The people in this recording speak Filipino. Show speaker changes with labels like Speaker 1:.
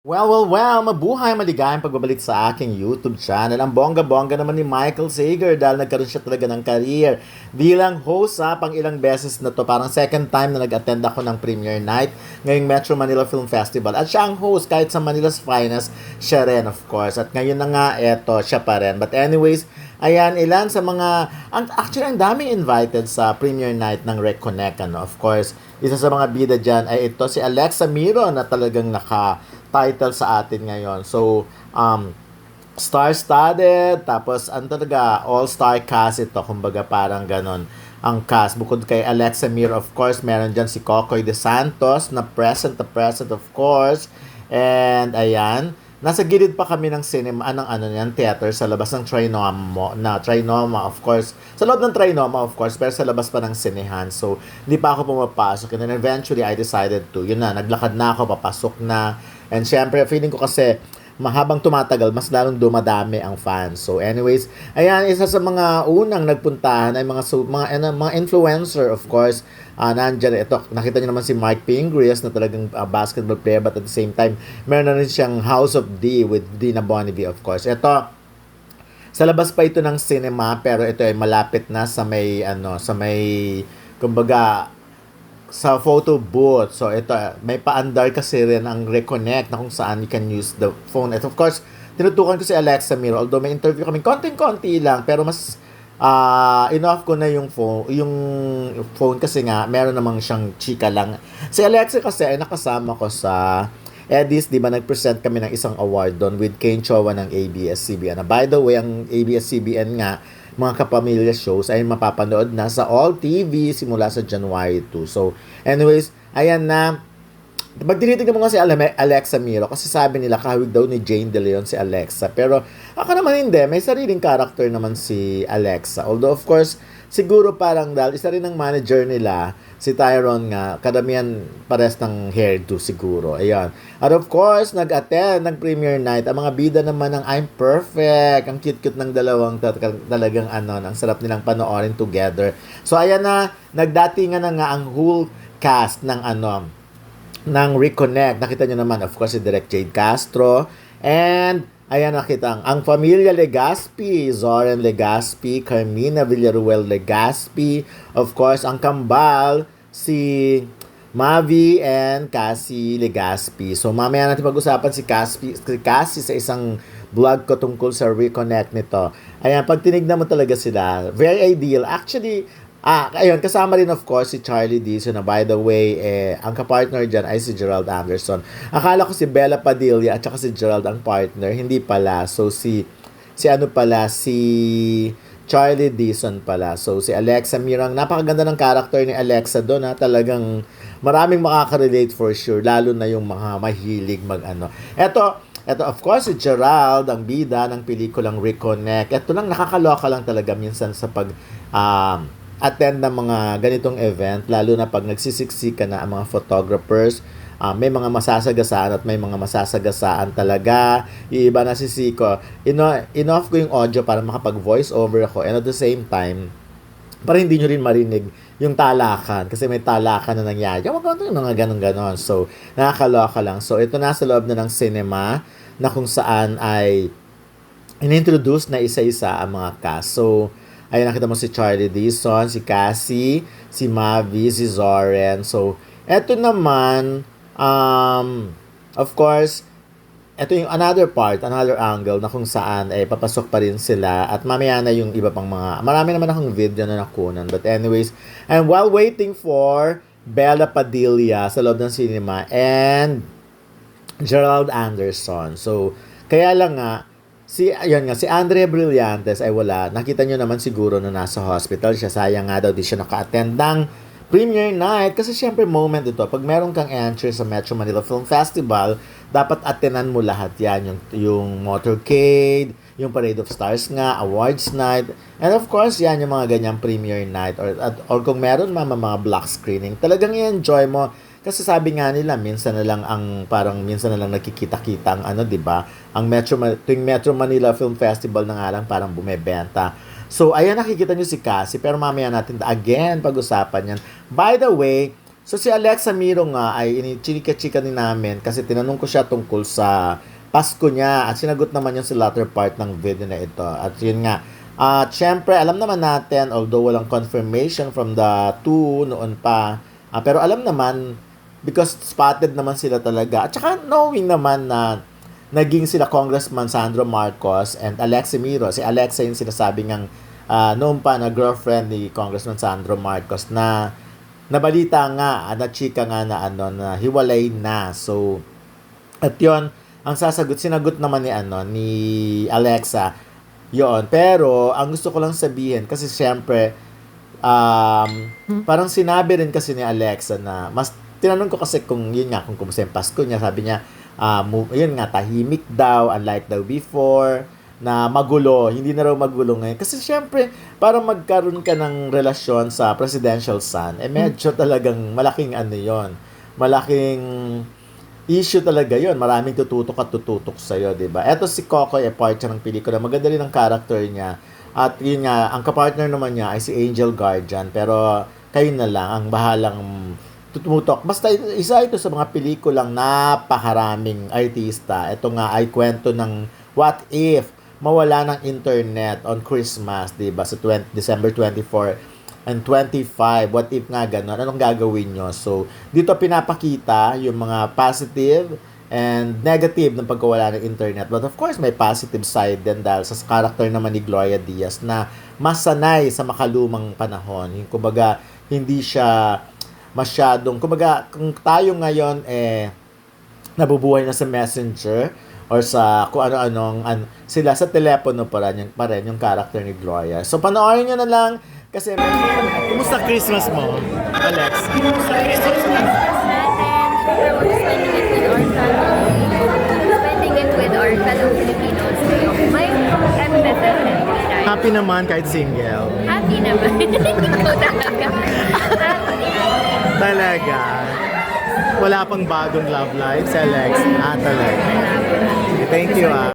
Speaker 1: Well, mabuhay, maligayang pagbabalik sa aking YouTube channel. Ang bongga-bongga naman ni Michael Sager dahil nagkaroon siya talaga ng career bilang host pang ilang beses na to. Parang second time na nag-attend ako ng premiere night ngayong Metro Manila Film Festival. At siya ang host kahit sa Manila's Finest, siya rin of course. At ngayon na nga, eto, siya pa rin. But anyways, ayan, ilan sa mga, actually ang daming invited sa premiere night ng Reconnect. Of course, isa sa mga bida dyan ay ito si Alexa Miro na talagang title sa atin ngayon. So, star-studded, tapos ang talaga, all-star cast ito, kumbaga parang ganon ang cast. Bukod kay Alexa Mir, of course, meron dyan si Cocoy De Santos, na present of course. And, ayan, nasa gilid pa kami ng cinema, theater, sa labas ng Trinoma, of course. Sa loob ng Trinoma, of course, pero sa labas pa ng sinehan. So, hindi pa ako pumapasok. And then eventually, I decided to, yun na, naglakad na ako, papasok na. And syempre, feeling ko kasi mahabang tumatagal, mas lalong dumadami ang fans. So anyways, ayan, isa sa mga unang nagpuntahan ay mga influencer, of course. Nandiyan, ito, nakita niyo naman si Mike Pingris na talagang basketball player, but at the same time, meron na rin siyang House of D with Dina Bonnevie, of course. Ito, sa labas pa ito ng cinema, pero ito ay malapit na kumbaga, sa photo booth. So, ito, may paandar kasi rin ang Reconnect na kung saan you can use the phone. At of course, tinutukan ko si Alexa Miro. Although may interview kami, konting-konti lang, pero mas enough ko na yung phone kasi nga, meron namang siyang chika lang. Si Alexa kasi ay nakasama ko sa Edis, di ba, nag-present kami ng isang award doon with Kane Chowa ng ABS-CBN. By the way, ang ABS-CBN nga, mga kapamilya shows ay mapapanood na sa All TV simula sa January 2. So, anyways, ayan na. Pag tinitignan mo nga si Alexa Miro, kasi sabi nila kahawig daw ni Jane De Leon si Alexa. Pero ako naman hindi, may sariling character naman si Alexa. Although of course, siguro parang dahil isa rin ng manager nila, si Tyrone nga, kadamihan pares ng hairdo siguro. Ayan. At of course, nag-attend ng premiere night. Ang mga bida naman ng I'm Perfect. Ang cute-cute ng dalawang talagang ang sarap nilang panoorin together. So ayan na, nagdatingan na nga ang whole cast ng Reconnect. Nakita nyo naman, of course, si Direk Jade Castro. And, ayan, nakita ang Familia Legaspi, Zoren Legaspi, Carmina Villaruel Legaspi. Of course, ang Kambal, si Mavi and Cassie Legaspi. So, mamaya natin pag-usapan si Cassie sa isang vlog ko tungkol sa Reconnect nito. Ayan, pag tinignan mo talaga sila, very ideal. Actually, ayun, kasama rin of course si Charlie Dizon na by the way, ang kapartner dyan ay si Gerald Anderson. Akala ko si Bella Padilla at saka si Gerald ang partner, hindi pala. So si Charlie Dizon pala. So si Alexa Mirang, napakaganda ng character ni Alexa doon talagang maraming makaka-relate for sure, lalo na yung mga mahilig Ito, of course, si Gerald, ang bida ng pelikulang Reconnect. Ito lang, nakakaloka lang talaga minsan sa attend ng mga ganitong event, lalo na pag nagsisiksika na ang mga photographers. May mga masasagasaan at may mga masasagasaan talaga. Yung iba nasisiko. Enough ko yung audio para makapag-voice over ako, and at the same time, para hindi nyo rin marinig yung talakan. Kasi may talakan na nangyari. Yung mga ganon-ganon. So, nakakaloka lang. So, ito na sa loob na ng cinema na kung saan ay inintroduce na isa-isa ang mga cast. So, ayun, nakita mo si Charlie Dizon, si Cassie, si Mavi, si Zoren. So, eto naman, of course, ito yung another angle na kung saan papasok pa rin sila at mamaya na yung iba pang marami naman akong video na nakunan. But anyways, and while waiting for Bella Padilla sa loob ng cinema and Gerald Anderson. So, kaya lang nga, si Andre Brillantes ay wala. Nakita nyo naman siguro na nasa hospital siya. Sayang nga daw di siya naka-attend ng premiere night. Kasi syempre moment ito. Pag meron kang entry sa Metro Manila Film Festival, dapat attenan mo lahat yan. Yung motorcade, yung Parade of Stars nga, awards night. And of course, yan yung mga ganyang premiere night. Or kung meron mga block screening, talagang i-enjoy mo. Kasi sabi nga nila, minsan na lang nakikita-kita ang 'di ba? Ang Metro Manila Film Festival na nga lang parang bumebenta. So, ayan, nakikita nyo si Cassie, pero mamaya natin again pag-usapan yan. By the way, So si Alexa Miro nga ay chika-chika din namin kasi tinanong ko siya tungkol sa Pasko niya at sinagot naman yung sa latter part ng video na ito. At yun nga, syempre alam naman natin, although walang confirmation from the two noon pa, pero alam naman because spotted naman sila talaga. At saka knowing naman na naging sila Congressman Sandro Marcos and Alexa Miro. Si Alexa yung sinasabi ngang noon pa na girlfriend ni Congressman Sandro Marcos na nabalita nga, na chika nga na na hiwalay na. So, at yon ang sinagot naman ni Alexa, yon. Pero, ang gusto ko lang sabihin, kasi siyempre, parang sinabi rin kasi ni Alexa na, tinanong ko kasi kung kumusta yung Pasko niya, sabi niya, yun nga, tahimik daw, unlike daw before, na magulo, hindi na raw magulo ngayon. Kasi syempre, para magkaroon ka ng relasyon sa presidential son, medyo talagang malaking yon. Malaking issue talaga yon. Maraming tututok at tututok sa'yo, diba? Eto si Coco, part siya ng pelikula. Maganda rin ang character niya. At yun nga, ang kapartner naman niya ay si Angel Guardian. Pero kayo na lang ang bahalang tumutok. Basta isa ito sa mga pelikulang napakaraming artista. Ito nga ay kwento ng what if mawala ng internet on Christmas, diba? Sa December 24 and 25. What if nga gano'n? Anong gagawin nyo? So, dito pinapakita yung mga positive and negative ng pagkawala ng internet. But of course, may positive side din dahil sa character naman ni Gloria Diaz na masanay sa makalumang panahon. Yung kumbaga, hindi siya masyadong, kumbaga, kung tayo ngayon nabubuhay na sa Messenger or sa kung ano-anong sila sa telepono pa rin yung character ni Gloria. So panoorin nyo na lang kasi kumusta Christmas mo, Alex? Kumusta Christmas mo?
Speaker 2: Spending it with our fellow Filipinos. I'm better than that.
Speaker 1: Happy naman kahit single.
Speaker 2: Happy naman. Ikaw talaga.
Speaker 1: Talaga. Wala pang bagong love life si Alex. Talaga. Thank you,